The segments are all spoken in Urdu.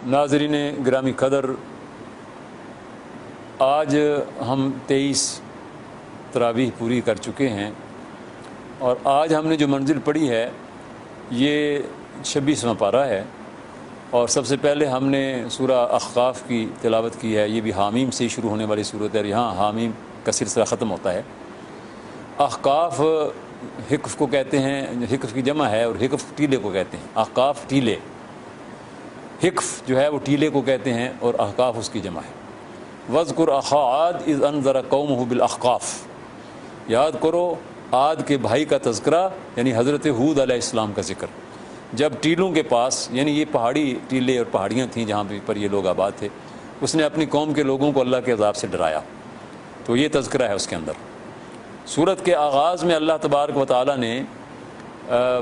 ناظرین گرامی قدر، آج ہم 23 تراویح پوری کر چکے ہیں، اور آج ہم نے جو منزل پڑھی ہے یہ 26واں پارہ ہے، اور سب سے پہلے ہم نے سورہ احقاف کی تلاوت کی ہے۔ یہ بھی حامیم سے شروع ہونے والی صورت ہے، اور یہاں حامیم کا سلسلہ ختم ہوتا ہے۔ احقاف حقف کو کہتے ہیں، حقف کی جمع ہے، اور حقف ٹیلے کو کہتے ہیں۔ احقاف ٹیلے، حقف جو ہے وہ ٹیلے کو کہتے ہیں، اور احقاف اس کی جمع ہے۔ وَاذْكُرْ أَخَا عَادٍ إِذْ أَنذَرَ قَوْمَهُ بِالْأَحْقَافِ، یاد کرو عاد کے بھائی کا تذکرہ، یعنی حضرت ہود علیہ السلام کا ذکر، جب ٹیلوں کے پاس، یعنی یہ پہاڑی ٹیلے اور پہاڑیاں تھیں جہاں پر یہ لوگ آباد تھے، اس نے اپنی قوم کے لوگوں کو اللہ کے عذاب سے ڈرایا، تو یہ تذکرہ ہے اس کے اندر۔ سورت کے آغاز میں اللہ تبارک و تعالیٰ نے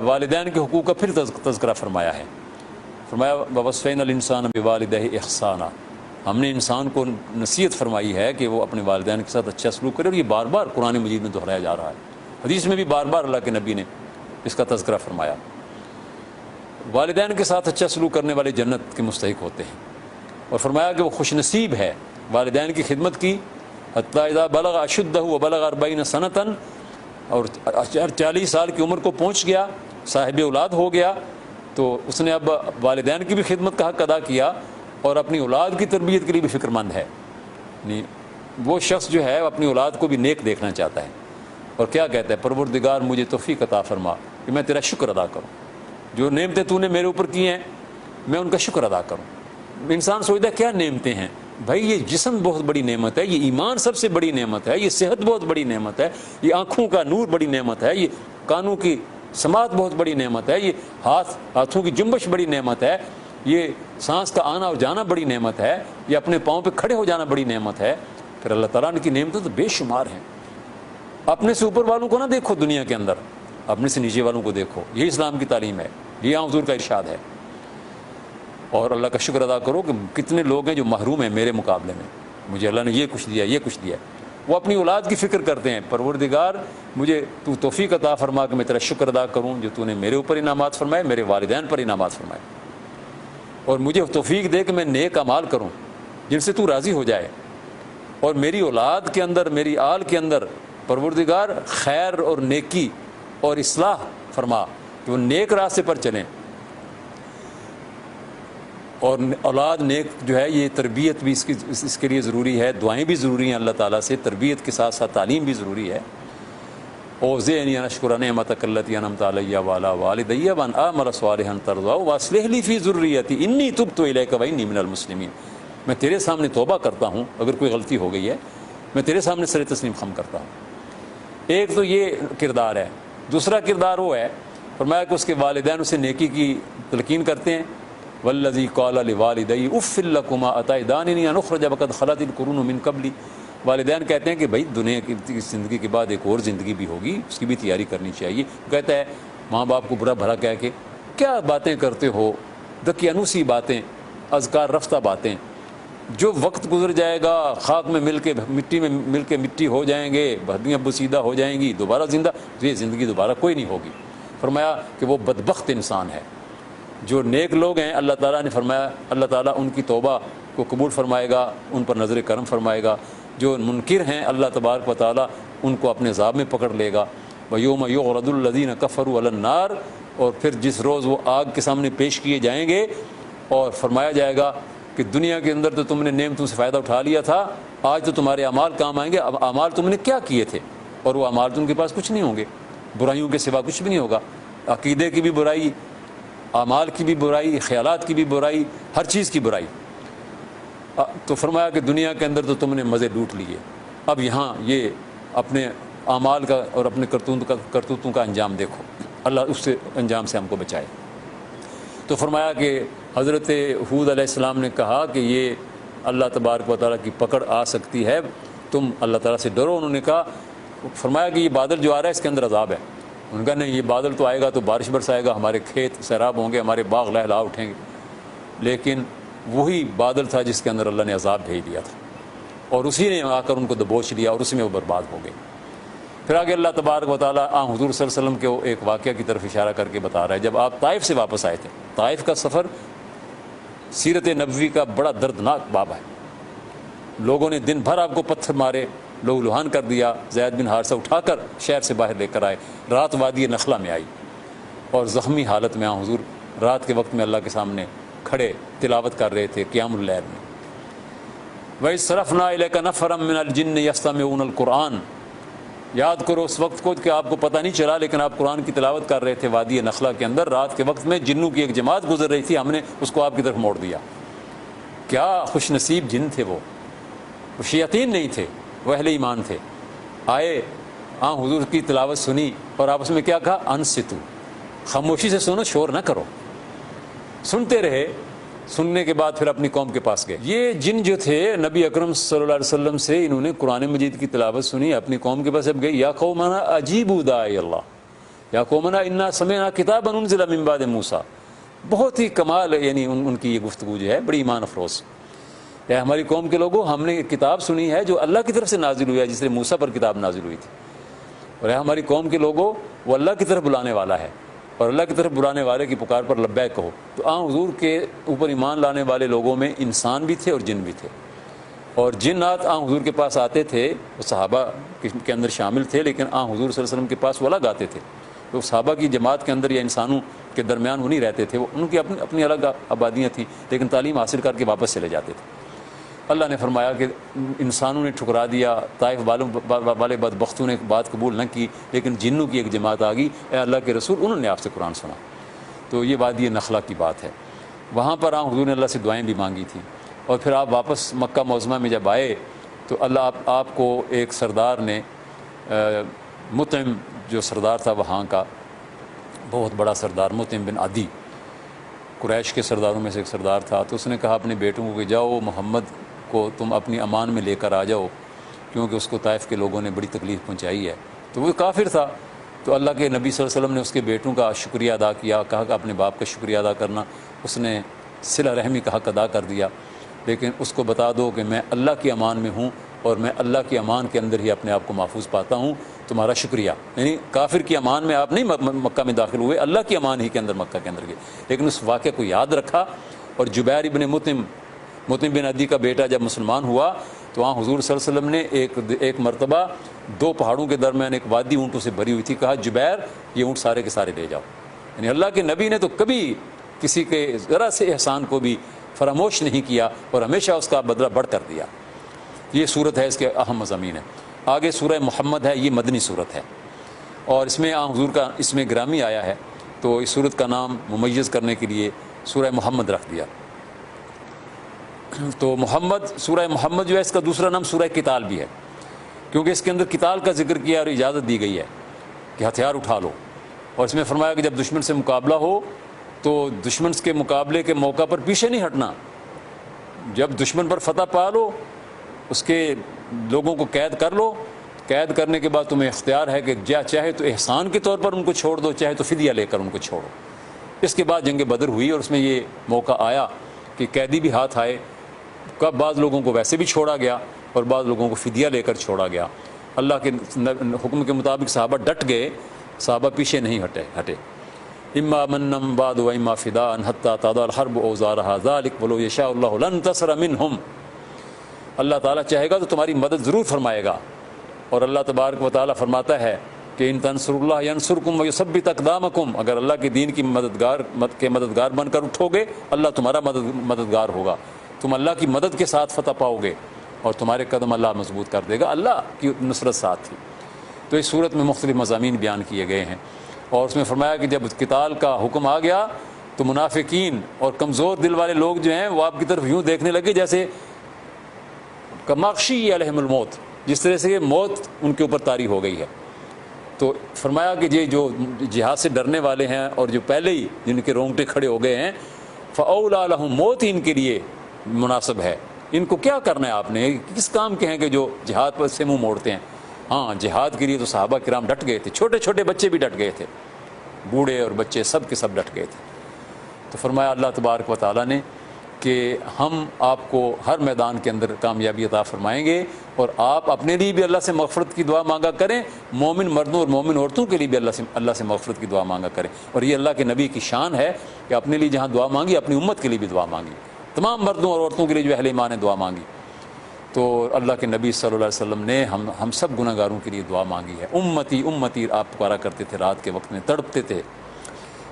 والدین کے حقوق کا پھر تذکرہ فرمایا ہے۔ فرمایا وَوَصَّيْنَا الْإِنسَانَ بِوَالِدَيْهِ إِحْسَانًا، ہم نے انسان کو نصیحت فرمائی ہے کہ وہ اپنے والدین کے ساتھ اچھا سلوک کرے، اور یہ بار بار قرآن مجید میں دہرایا جا رہا ہے۔ حدیث میں بھی بار بار اللہ کے نبی نے اس کا تذکرہ فرمایا۔ والدین کے ساتھ اچھا سلوک کرنے والے جنت کے مستحق ہوتے ہیں، اور فرمایا کہ وہ خوش نصیب ہے والدین کی خدمت کی، حتیٰ اذا بلغ اشدہ وبلغ 40 سنۃ، اور 40 سال کی عمر کو پہنچ گیا، صاحب اولاد ہو گیا، تو اس نے اب والدین کی بھی خدمت کا حق ادا کیا، اور اپنی اولاد کی تربیت کے لیے بھی فکر مند ہے۔ یعنی وہ شخص جو ہے اپنی اولاد کو بھی نیک دیکھنا چاہتا ہے، اور کیا کہتا ہے، پروردگار مجھے توفیق عطا فرما کہ میں تیرا شکر ادا کروں، جو نعمتیں تو نے میرے اوپر کی ہیں میں ان کا شکر ادا کروں۔ انسان سوچتا ہے کیا نعمتیں ہیں؟ بھائی یہ جسم بہت بڑی نعمت ہے، یہ ایمان سب سے بڑی نعمت ہے، یہ صحت بہت بڑی نعمت ہے، یہ آنکھوں کا نور بڑی نعمت ہے، یہ کانوں کی سماعت بہت بڑی نعمت ہے، یہ ہاتھوں کی جنبش بڑی نعمت ہے، یہ سانس کا آنا اور جانا بڑی نعمت ہے، یہ اپنے پاؤں پہ کھڑے ہو جانا بڑی نعمت ہے۔ پھر اللہ تعالیٰ کی نعمتیں تو بے شمار ہیں۔ اپنے سے اوپر والوں کو نہ دیکھو دنیا کے اندر، اپنے سے نیچے والوں کو دیکھو، یہ اسلام کی تعلیم ہے، یہ حضور کا ارشاد ہے۔ اور اللہ کا شکر ادا کرو کہ کتنے لوگ ہیں جو محروم ہیں میرے مقابلے میں، مجھے اللہ نے یہ کچھ دیا، یہ کچھ دیا۔ وہ اپنی اولاد کی فکر کرتے ہیں، پروردگار مجھے تو توفیق عطا فرما کہ میں تیرا شکر ادا کروں جو تو نے میرے اوپر انعامات فرمائے، میرے والدین پر انعامات فرمائے، اور مجھے توفیق دے کہ میں نیک اعمال کروں جن سے تو راضی ہو جائے، اور میری اولاد کے اندر، میری آل کے اندر پروردگار خیر اور نیکی اور اصلاح فرما کہ وہ نیک راستے پر چلیں۔ اور اولاد نیک جو ہے یہ تربیت بھی اس کے لیے ضروری ہے، دعائیں بھی ضروری ہیں اللہ تعالیٰ سے، تربیت کے ساتھ ساتھ تعلیم بھی ضروری ہے۔ اوزعنی ان اشکر نعمتک التی انعمت علی وعلی والدی وان اعمل صالحا ترضاه واصلح لی فی ذریتی انی تبت الیک وانی من المسلمین، میں تیرے سامنے توبہ کرتا ہوں اگر کوئی غلطی ہو گئی ہے، میں تیرے سامنے سر تسلیم خم کرتا ہوں۔ ایک تو یہ کردار ہے۔ دوسرا کردار وہ ہے، فرمایا کہ اس کے والدین اسے نیکی کی تلقین کرتے ہیں۔ والذی قال لوالدی اف لکما اتعداننی ان اخرج وقد خلت القرون من قبلی، والدین کہتے ہیں کہ بھائی دنیا کی زندگی کے بعد ایک اور زندگی بھی ہوگی، اس کی بھی تیاری کرنی چاہیے۔ کہتا ہے ماں باپ کو برا بھلا کہہ کے کیا باتیں کرتے ہو، دقیانوسی باتیں، اذکار رفتہ باتیں، جو وقت گزر جائے گا خاک میں مل کے مٹی میں مل کے مٹی ہو جائیں گے، ہڈیاں بسیدہ ہو جائیں گی، دوبارہ زندہ، یہ زندگی دوبارہ کوئی نہیں ہوگی۔ فرمایا کہ وہ بدبخت انسان ہے۔ جو نیک لوگ ہیں اللہ تعالیٰ نے فرمایا اللہ تعالیٰ ان کی توبہ کو قبول فرمائے گا، ان پر نظر کرم فرمائے گا۔ جو منکر ہیں اللہ تبارک و تعالیٰ ان کو اپنے عذاب میں پکڑ لے گا۔ وَيَوْمَ يُعْرَضُ الَّذِينَ كَفَرُوا عَلَى النَّارِ، اور پھر جس روز وہ آگ کے سامنے پیش کیے جائیں گے اور فرمایا جائے گا کہ دنیا کے اندر تو تم نے نعمتوں سے فائدہ اٹھا لیا تھا، آج تو تمہارے اعمال کام آئیں گے، اب اعمال تم نے کیا کیے تھے؟ اور وہ اعمال تو ان کے پاس کچھ نہیں ہوں گے، برائیوں کے سوا کچھ بھی نہیں ہوگا، عقیدے کی بھی برائی، اعمال کی بھی برائی، خیالات کی بھی برائی، ہر چیز کی برائی۔ تو فرمایا کہ دنیا کے اندر تو تم نے مزے لوٹ لیے، اب یہاں یہ اپنے اعمال کا اور اپنے کرتوتوں کا انجام دیکھو، اللہ اس سے انجام سے ہم کو بچائے۔ تو فرمایا کہ حضرت ہود علیہ السلام نے کہا کہ یہ اللہ تبارک و تعالیٰ کی پکڑ آ سکتی ہے، تم اللہ تعالیٰ سے ڈرو۔ انہوں نے کہا، فرمایا کہ یہ بادل جو آ رہا ہے اس کے اندر عذاب ہے۔ انہوں نے کہا نہیں، یہ بادل تو آئے گا تو بارش برسائے گا، ہمارے کھیت سیراب ہوں گے، ہمارے باغ لہلا اٹھیں گے، لیکن وہی بادل تھا جس کے اندر اللہ نے عذاب بھیج دیا تھا، اور اسی نے آ کر ان کو دبوچ لیا اور اسی میں وہ برباد ہو گئے۔ پھر آگے اللہ تبارک و تعالیٰ حضور صلی اللہ علیہ وسلم کے وہ ایک واقعہ کی طرف اشارہ کر کے بتا رہا ہے۔ جب آپ طائف سے واپس آئے تھے، طائف کا سفر سیرت نبوی کا بڑا دردناک باب ہے. لوگوں نے دن بھر آپ کو پتھر مارے، لوگ لوہان کر دیا. زید بن حارثہ اٹھا کر شہر سے باہر لے کر آئے، رات وادی نخلا میں آئی اور زخمی حالت میں حضور رات کے وقت میں اللہ کے سامنے کھڑے تلاوت کر رہے تھے قیام اللیل میں. وَإِذْ صَرَفْنَا إِلَيْكَ نَفَرًا مِّنَ الْجِنِّ يَسْتَمِعُونَ الْقُرْآنَ. یاد کرو اس وقت کو کہ آپ کو پتہ نہیں چلا لیکن آپ قرآن کی تلاوت کر رہے تھے وادی نخلا کے اندر. رات کے وقت میں جنوں کی ایک جماعت گزر رہی تھی، ہم نے اس کو آپ کی طرف موڑ دیا. کیا خوش نصیب جن تھے وہ شیاطین نہیں تھے، وہ اہل ایمان تھے. آئے حضور کی تلاوت سنی اور آپ اس میں کیا کہا؟ انصتو، خاموشی سے سنو، شور نہ کرو. سنتے رہے. سننے کے بعد پھر اپنی قوم کے پاس گئے. یہ جن جو تھے نبی اکرم صلی اللہ علیہ وسلم سے انہوں نے قرآن مجید کی تلاوت سنی، اپنی قوم کے پاس اب گئے. یا قومنا اجیبوا داعی اللہ، یا قومنا انا سمعنا کتابا انزل من بعد موسیٰ. بہت ہی کمال یعنی ان کی یہ گفتگو جو ہے بڑی ایمان افروز. یا ہماری قوم کے لوگوں، ہم نے ایک کتاب سنی ہے جو اللہ کی طرف سے نازل ہوئی ہے، جس طرح موسیٰ پر کتاب نازل ہوئی تھی. اور ہماری قوم کے لوگوں، وہ اللہ کی طرف بلانے والا ہے اور اللہ کی طرف بلانے والے کی پکار پر لبیک کہو. تو حضور کے اوپر ایمان لانے والے لوگوں میں انسان بھی تھے اور جن بھی تھے. اور جنات حضور کے پاس آتے تھے، وہ صحابہ کے اندر شامل تھے، لیکن حضور صلی اللہ علیہ وسلم کے پاس وہ الگ آتے تھے. تو صحابہ کی جماعت کے اندر یا انسانوں کے درمیان وہ نہیں رہتے تھے، وہ ان کی اپنی الگ آبادیاں تھیں، لیکن تعلیم حاصل کر کے واپس چلے جاتے تھے. اللہ نے فرمایا کہ انسانوں نے ٹھکرا دیا، طائف والے بدبختوں نے بات قبول نہ کی، لیکن جنوں کی ایک جماعت آ گئی، اے اللہ کے رسول انہوں نے آپ سے قرآن سنا. تو یہ وادی نخلا کی بات ہے. وہاں پر حضور نے اللہ سے دعائیں بھی مانگی تھیں. اور پھر آپ واپس مکہ معظمہ میں جب آئے تو اللہ آپ کو ایک سردار نے، مطعم جو سردار تھا وہاں کا، بہت بڑا سردار، مطعم بن عدی، قریش کے سرداروں میں سے ایک سردار تھا. تو اس نے کہا اپنے بیٹوں کو کہ جاؤ محمد کو تم اپنی امان میں لے کر آ جاؤ، کیونکہ اس کو طائف کے لوگوں نے بڑی تکلیف پہنچائی ہے. تو وہ کافر تھا. تو اللہ کے نبی صلی اللہ علیہ وسلم نے اس کے بیٹوں کا شکریہ ادا کیا، کہا کہ اپنے باپ کا شکریہ ادا کرنا. اس نے صلہ رحمی کا حق ادا کر دیا، لیکن اس کو بتا دو کہ میں اللہ کی امان میں ہوں اور میں اللہ کی امان کے اندر ہی اپنے آپ کو محفوظ پاتا ہوں. تمہارا شکریہ. یعنی کافر کی امان میں آپ نہیں مکہ میں داخل ہوئے، اللہ کی امان ہی کے اندر مکہ کے اندر گئے. لیکن اس واقعے کو یاد رکھا. اور جبیر ابن مطعم بن عدی کا بیٹا جب مسلمان ہوا تو وہاں حضور صلی اللہ علیہ وسلم نے ایک مرتبہ دو پہاڑوں کے درمیان ایک وادی اونٹوں سے بھری ہوئی تھی، کہا جبیر یہ اونٹ سارے کے سارے لے جاؤ. یعنی اللہ کے نبی نے تو کبھی کسی کے ذرا سے احسان کو بھی فراموش نہیں کیا اور ہمیشہ اس کا بدلہ بڑھ کر دیا. یہ صورت ہے، اس کے اہم مضامین ہیں. آگے سورہ محمد ہے، یہ مدنی صورت ہے اور اس میں حضور کا اس میں گرامی آیا ہے، تو اس صورت کا نام ممیز کرنے کے لیے سورہ محمد رکھ دیا. تو سورہ محمد جو ہے اس کا دوسرا نام سورہ قتال بھی ہے، کیونکہ اس کے اندر قتال کا ذکر کیا اور اجازت دی گئی ہے کہ ہتھیار اٹھا لو. اور اس میں فرمایا کہ جب دشمن سے مقابلہ ہو تو دشمن کے مقابلے کے موقع پر پیچھے نہیں ہٹنا. جب دشمن پر فتح پا لو، اس کے لوگوں کو قید کر لو. قید کرنے کے بعد تمہیں اختیار ہے کہ چاہے تو احسان کے طور پر ان کو چھوڑ دو، چاہے تو فدیہ لے کر ان کو چھوڑو. اس کے بعد جنگ بدر ہوئی اور اس میں یہ موقع آیا کہ قیدی بھی ہاتھ آئے. بعض لوگوں کو ویسے بھی چھوڑا گیا اور بعض لوگوں کو فدیہ لے کر چھوڑا گیا. اللہ کے حکم کے مطابق صحابہ ڈٹ گئے، صحابہ پیچھے نہیں ہٹے. اما منم بعد و اما فداء حتى تضع الحرب اوزارها ذلك ولو يشاء الله لانتصر منهم. اللہ تعالیٰ چاہے گا تو تمہاری مدد ضرور فرمائے گا. اور اللہ تبارک و تعالیٰ فرماتا ہے کہ ان تنصروا اللہ ینصرکم ویثبت اقدامکم. اگر اللہ کے دین کی مددگار بن کر اٹھو گے، اللہ تمہارا مددگار ہوگا. تم اللہ کی مدد کے ساتھ فتح پاؤ گے اور تمہارے قدم اللہ مضبوط کر دے گا. اللہ کی نصرت ساتھ تھی. تو اس صورت میں مختلف مضامین بیان کیے گئے ہیں اور اس میں فرمایا کہ جب قتال کا حکم آ گیا تو منافقین اور کمزور دل والے لوگ جو ہیں وہ آپ کی طرف یوں دیکھنے لگے جیسے کماخشی علیہم الموت، جس طرح سے موت ان کے اوپر طاری ہو گئی ہے. تو فرمایا کہ یہ جو جہاد سے ڈرنے والے ہیں اور جو پہلے ہی جن کے رونگٹے کھڑے ہو گئے ہیں، فاولی لہم، موت ہی ان کے لیے مناسب ہے. ان کو کیا کرنا ہے؟ آپ نے کس کام کے ہیں کہ جو جہاد پر سے منہ موڑتے ہیں؟ ہاں، جہاد کے لیے تو صحابہ کرام ڈٹ گئے تھے، چھوٹے چھوٹے بچے بھی ڈٹ گئے تھے، بوڑھے اور بچے سب کے سب ڈٹ گئے تھے. تو فرمایا اللہ تبارک و تعالیٰ نے کہ ہم آپ کو ہر میدان کے اندر کامیابی عطا فرمائیں گے اور آپ اپنے لیے بھی اللہ سے مغفرت کی دعا مانگا کریں، مومن مردوں اور مومن عورتوں کے لیے بھی اللہ سے مغفرت کی دعا مانگا کریں. اور یہ اللہ کے نبی کی شان ہے کہ اپنے لیے جہاں دعا مانگی اپنی امت کے لیے بھی دعا مانگی. تمام مردوں اور عورتوں کے لیے جو اہل ایمان نے دعا مانگی، تو اللہ کے نبی صلی اللہ علیہ وسلم نے ہم سب گناہ گاروں کے لیے دعا مانگی ہے۔ امتی امتی آپ پکارا کرتے تھے، رات کے وقت میں تڑپتے تھے۔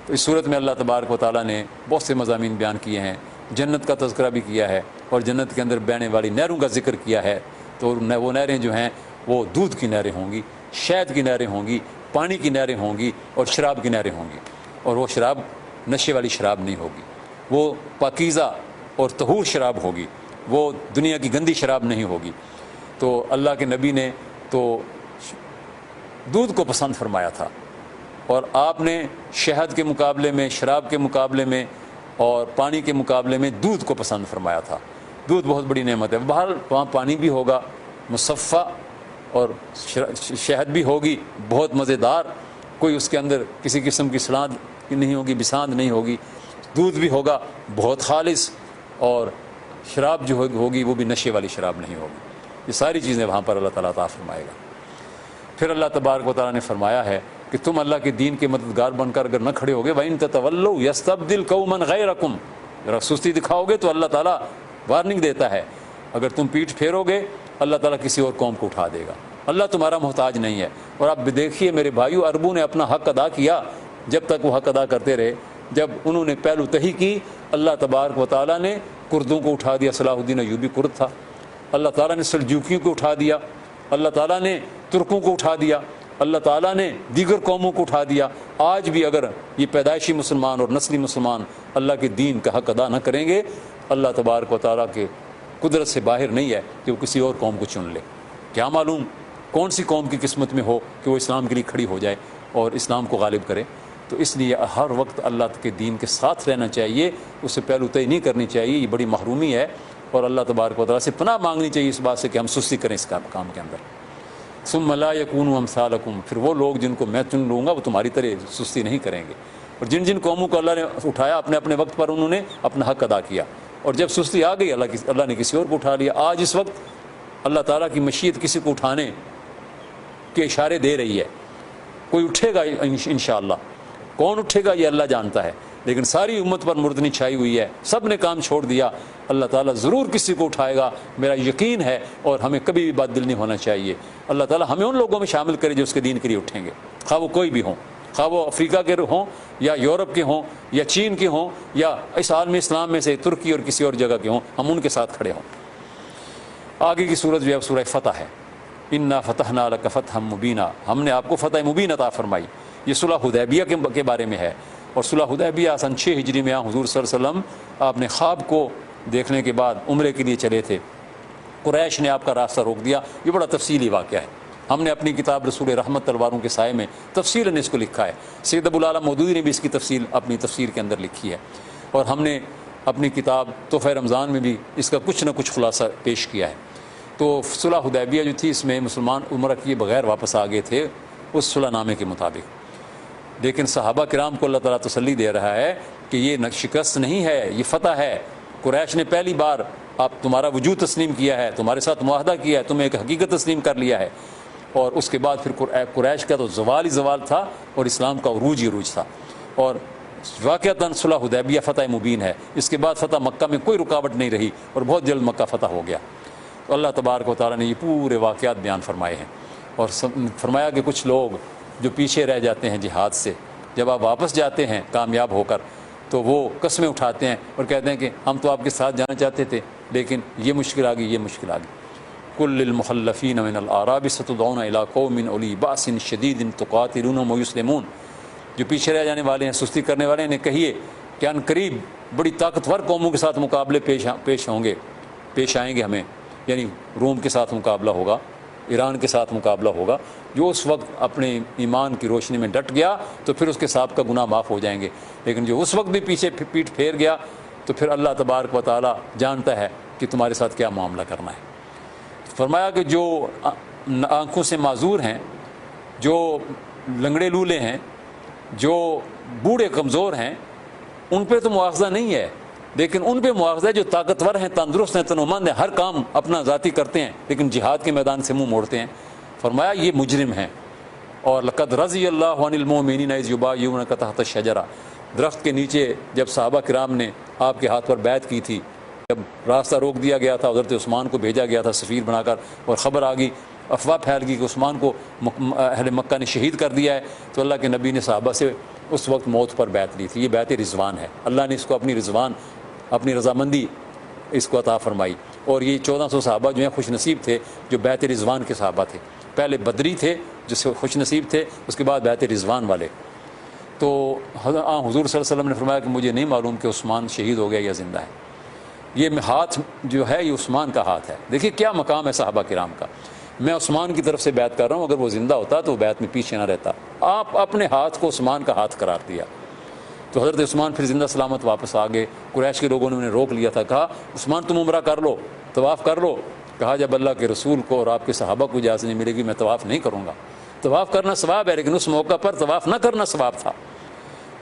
تو اس صورت میں اللہ تبارک و تعالیٰ نے بہت سے مضامین بیان کیے ہیں، جنت کا تذکرہ بھی کیا ہے اور جنت کے اندر بہنے والی نہروں کا ذکر کیا ہے۔ تو وہ نہریں جو ہیں وہ دودھ کی نہریں ہوں گی، شہد کی نہریں ہوں گی، پانی کی نہریں ہوں گی اور شراب کی نہریں ہوں گی، اور وہ شراب نشے والی شراب نہیں ہوگی، وہ پاکیزہ اور طہور شراب ہوگی، وہ دنیا کی گندی شراب نہیں ہوگی۔ تو اللہ کے نبی نے تو دودھ کو پسند فرمایا تھا، اور آپ نے شہد کے مقابلے میں، شراب کے مقابلے میں اور پانی کے مقابلے میں دودھ کو پسند فرمایا تھا۔ دودھ بہت بڑی نعمت ہے۔ بہرحال وہاں پانی بھی ہوگا مصفہ، اور شہد بھی ہوگی بہت مزیدار، کوئی اس کے اندر کسی قسم کی سلاد نہیں ہوگی، بساند نہیں ہوگی۔ دودھ بھی ہوگا بہت خالص، اور شراب جو ہوگی وہ بھی نشے والی شراب نہیں ہوگی۔ یہ ساری چیزیں وہاں پر اللہ تعالیٰ عطا فرمائے گا۔ پھر اللہ تبارک و تعالیٰ نے فرمایا ہے کہ تم اللہ کے دین کے مددگار بن کر اگر نہ کھڑے ہوگے، وَإِن تَتَوَلَّوْا يَسْتَبْدِلْ قَوْمًا غَيْرَكُمْ، ذرا سستی دکھاؤ گے تو اللہ تعالیٰ وارننگ دیتا ہے، اگر تم پیٹھ پھیرو گے اللہ تعالیٰ کسی اور قوم کو اٹھا دے گا۔ اللہ تمہارا محتاج نہیں ہے۔ اور آپ دیکھیے میرے بھائیو، عربوں نے اپنا حق ادا کیا جب تک وہ حق ادا کرتے رہے۔ جب انہوں نے پہلو تہی کی، اللہ تبارک و تعالیٰ نے کردوں کو اٹھا دیا، صلاح الدین ایوبی کرد تھا، اللہ تعالیٰ نے سلجوکیوں کو اٹھا دیا، اللہ تعالیٰ نے ترکوں کو اٹھا دیا، اللہ تعالیٰ نے دیگر قوموں کو اٹھا دیا۔ آج بھی اگر یہ پیدائشی مسلمان اور نسلی مسلمان اللہ کے دین کا حق ادا نہ کریں گے، اللہ تبارک و تعالیٰ کے قدرت سے باہر نہیں ہے کہ وہ کسی اور قوم کو چن لے۔ کیا معلوم کون سی قوم کی قسمت میں ہو کہ وہ اسلام کے لیے کھڑی ہو جائے اور اسلام کو غالب کرے۔ تو اس لیے ہر وقت اللہ کے دین کے ساتھ رہنا چاہیے، اس سے پہلو طے نہیں کرنی چاہیے، یہ بڑی محرومی ہے، اور اللہ تبارک و تعالیٰ سے پناہ مانگنی چاہیے اس بات سے کہ ہم سستی کریں اس کام کے اندر۔ ثم لا یکونوا امثالکم، پھر وہ لوگ جن کو میں چن لوں گا وہ تمہاری طرح سستی نہیں کریں گے۔ اور جن جن قوموں کو اللہ نے اٹھایا اپنے اپنے وقت پر انہوں نے اپنا حق ادا کیا، اور جب سستی آ گئی اللہ نے کسی اور کو اٹھا لیا۔ آج اس وقت اللہ تعالیٰ کی مشیت کسی کو اٹھانے کے اشارے دے رہی ہے، کوئی اٹھے گا انشاءاللہ، کون اٹھے گا یہ اللہ جانتا ہے، لیکن ساری امت پر مردنی چھائی ہوئی ہے، سب نے کام چھوڑ دیا۔ اللہ تعالیٰ ضرور کسی کو اٹھائے گا، میرا یقین ہے، اور ہمیں کبھی بھی بات دل نہیں ہونا چاہیے۔ اللہ تعالیٰ ہمیں ان لوگوں میں شامل کرے جو اس کے دین کے لیے اٹھیں گے، خواہ وہ کوئی بھی ہوں، خواہ وہ افریقہ کے ہوں یا یورپ کے ہوں یا چین کے ہوں یا اس عالم اسلام میں سے ترکی اور کسی اور جگہ کے ہوں، ہم ان کے ساتھ کھڑے ہوں۔ آگے کی صورت جو ہے سورہ فتح ہے، انا فتحنا لک فتحا مبینا، ہم نے آپ کو فتح مبین عطا فرمائی۔ یہ صلح حدیبیہ کے بارے میں ہے، اور صلح حدیبیہ سن 6 ہجری میں حضور صلی اللہ علیہ وسلم آپ نے خواب کو دیکھنے کے بعد عمرے کے لیے چلے تھے، قریش نے آپ کا راستہ روک دیا۔ یہ بڑا تفصیلی واقعہ ہے، ہم نے اپنی کتاب رسول رحمت تلواروں کے سائے میں تفصیلاً اس کو لکھا ہے، سید ابو الاعلیٰ مودودی نے بھی اس کی تفصیل اپنی تفسیر کے اندر لکھی ہے، اور ہم نے اپنی کتاب تحفہ رمضان میں بھی اس کا کچھ نہ کچھ خلاصہ پیش کیا ہے۔ تو صلح حدیبیہ جو تھی اس میں مسلمان عمرہ کیے بغیر واپس آ گئے تھے اس صلح نامے کے مطابق، لیکن صحابہ کرام کو اللہ تعالیٰ تسلی دے رہا ہے کہ یہ شکست نہیں ہے، یہ فتح ہے۔ قریش نے پہلی بار آپ تمہارا وجود تسلیم کیا ہے، تمہارے ساتھ معاہدہ کیا ہے، تمہیں ایک حقیقت تسلیم کر لیا ہے، اور اس کے بعد پھر قریش کا تو زوال ہی زوال تھا اور اسلام کا عروج ہی عروج تھا، اور واقعتاً صلح حدیبیہ فتح مبین ہے۔ اس کے بعد فتح مکہ میں کوئی رکاوٹ نہیں رہی اور بہت جلد مکہ فتح ہو گیا۔ تو اللہ تبارک و تعالیٰ نے یہ پورے واقعات بیان فرمائے ہیں، اور فرمایا کہ کچھ لوگ جو پیچھے رہ جاتے ہیں جہاد سے، جب آپ واپس جاتے ہیں کامیاب ہو کر تو وہ قسمیں اٹھاتے ہیں اور کہتے ہیں کہ ہم تو آپ کے ساتھ جانا چاہتے تھے لیکن یہ مشکل آ گئی، یہ مشکل آ گئی۔ کل للمخلفین من الاعراب ستدعون الی قوم اولی باس شدید تقاتلونہم ویسلمون، جو پیچھے رہ جانے والے ہیں، سستی کرنے والے ہیں، انہیں کہیے کہ ان قریب بڑی طاقتور قوموں کے ساتھ مقابلے پیش آئیں گے ہمیں، یعنی روم کے ساتھ مقابلہ ہوگا، ایران کے ساتھ مقابلہ ہوگا۔ جو اس وقت اپنے ایمان کی روشنی میں ڈٹ گیا تو پھر اس کے ساتھ کا گناہ معاف ہو جائیں گے، لیکن جو اس وقت بھی پیچھے پیٹ پھیر گیا تو پھر اللہ تبارک و تعالیٰ جانتا ہے کہ تمہارے ساتھ کیا معاملہ کرنا ہے۔ فرمایا کہ جو آنکھوں سے معذور ہیں، جو لنگڑے لولے ہیں، جو بوڑھے کمزور ہیں، ان پہ تو مواخذہ نہیں ہے، لیکن ان پہ مواخذہ ہے جو طاقتور ہیں، تندرست ہیں، تنومند ہیں، ہر کام اپنا ذاتی کرتے ہیں لیکن جہاد کے میدان سے منہ موڑتے ہیں۔ فرمایا یہ مجرم ہیں۔ اور لقد رضی اللہ عن المؤمنین اذ یبایعونک تحت الشجرہ، درخت کے نیچے جب صحابہ کرام نے آپ کے ہاتھ پر بیعت کی تھی جب راستہ روک دیا گیا تھا، حضرت عثمان کو بھیجا گیا تھا سفیر بنا کر، اور خبر آ گئی، افواہ پھیل گئی کہ عثمان کو اہل مکہ نے شہید کر دیا ہے، تو اللہ کے نبی نے صحابہ سے اس وقت موت پر بیعت لی تھی۔ یہ بیعت رضوان ہے، اللہ نے اس کو اپنی رضوان، اپنی رضامندی اس کو عطا فرمائی۔ اور یہ 1400 صحابہ جو ہیں خوش نصیب تھے جو بیعت رضوان کے صحابہ تھے، پہلے بدری تھے جو خوش نصیب تھے، اس کے بعد بیعت رضوان والے۔ تو حضور صلی اللہ علیہ وسلم نے فرمایا کہ مجھے نہیں معلوم کہ عثمان شہید ہو گیا یا زندہ ہے، یہ ہاتھ جو ہے یہ عثمان کا ہاتھ ہے۔ دیکھیے کیا مقام ہے صحابہ کرام کا، میں عثمان کی طرف سے بیعت کر رہا ہوں، اگر وہ زندہ ہوتا تو وہ بیعت میں پیچھے نہ رہتا، آپ اپنے ہاتھ کو عثمان کا ہاتھ قرار دیا۔ تو حضرت عثمان پھر زندہ سلامت واپس آ گئے۔ قریش کے لوگوں نے انہیں روک لیا تھا، کہا عثمان تم عمرہ کر لو، طواف کر لو۔ کہا جب اللہ کے رسول کو اور آپ کے صحابہ کو اجازت نہیں ملے گی میں طواف نہیں کروں گا۔ طواف کرنا ثواب ہے، لیکن اس موقع پر طواف نہ کرنا ثواب تھا۔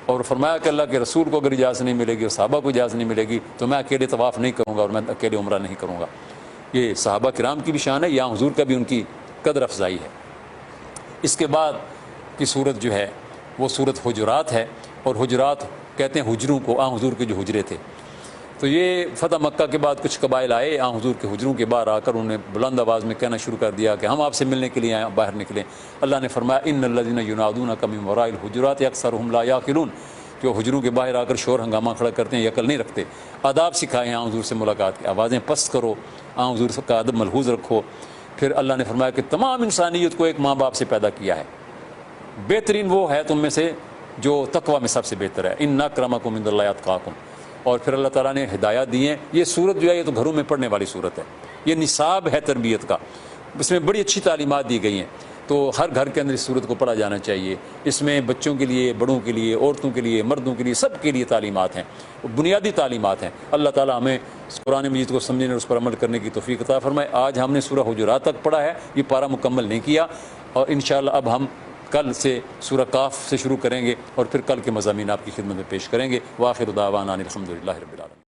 اور فرمایا کہ اللہ کے رسول کو اگر اجازت نہیں ملے گی اور صحابہ کو اجازت نہیں ملے گی تو میں اکیلے طواف نہیں کروں گا اور میں اکیلے عمرہ نہیں کروں گا۔ یہ صحابہ کرام کی بھی شان ہے، یہاں حضور کا بھی ان کی قدر افزائی ہے۔ اس کے بعد کی صورت جو ہے وہ صورت حجرات ہے، اور حجرات کہتے ہیں حجروں کو، حضور کے جو حجرے تھے۔ تو یہ فتح مکہ کے بعد کچھ قبائل آئے حضور کے حجروں کے باہر آ کر انہوں نے بلند آواز میں کہنا شروع کر دیا کہ ہم آپ سے ملنے کے لیے آئے، باہر نکلیں۔ اللہ نے فرمایا ان الذین ینادونک من وراء الحجرات اکثرهم لا یعقلون، جو حجروں کے باہر آ کر شور ہنگامہ کھڑا کرتے ہیں، یہ عقل نہیں رکھتے۔ آداب سکھائے ہیں حضور سے ملاقات کے، آوازیں پست کرو، حضور کا ادب ملحوظ رکھو۔ پھر اللہ نے فرمایا کہ تمام انسانیت کو ایک ماں باپ سے پیدا کیا ہے، بہترین وہ ہے تم میں سے جو تقوی میں سب سے بہتر ہے، ان اکرمکم عند اللہ اتقاکم۔ اور پھر اللہ تعالیٰ نے ہدایات دی ہیں۔ یہ صورت جو ہے یہ تو گھروں میں پڑھنے والی صورت ہے، یہ نصاب ہے تربیت کا، اس میں بڑی اچھی تعلیمات دی گئی ہیں، تو ہر گھر کے اندر اس صورت کو پڑھا جانا چاہیے۔ اس میں بچوں کے لیے، بڑوں کے لیے، عورتوں کے لیے، مردوں کے لیے، سب کے لیے تعلیمات ہیں، بنیادی تعلیمات ہیں۔ اللہ تعالیٰ ہمیں قرآن مجید کو سمجھنے اور اس پر عمل کرنے کی توفیق عطا فرمائے۔ آج ہم نے سورہ حجرات تک پڑھا ہے، یہ پارہ مکمل نہیں کیا، اور انشاءاللہ اب ہم کل سے سورہ کاف سے شروع کریں گے اور پھر کل کے مضامین آپ کی خدمت میں پیش کریں گے۔ وآخر دعوانا ان الحمد للہ رب العالمین۔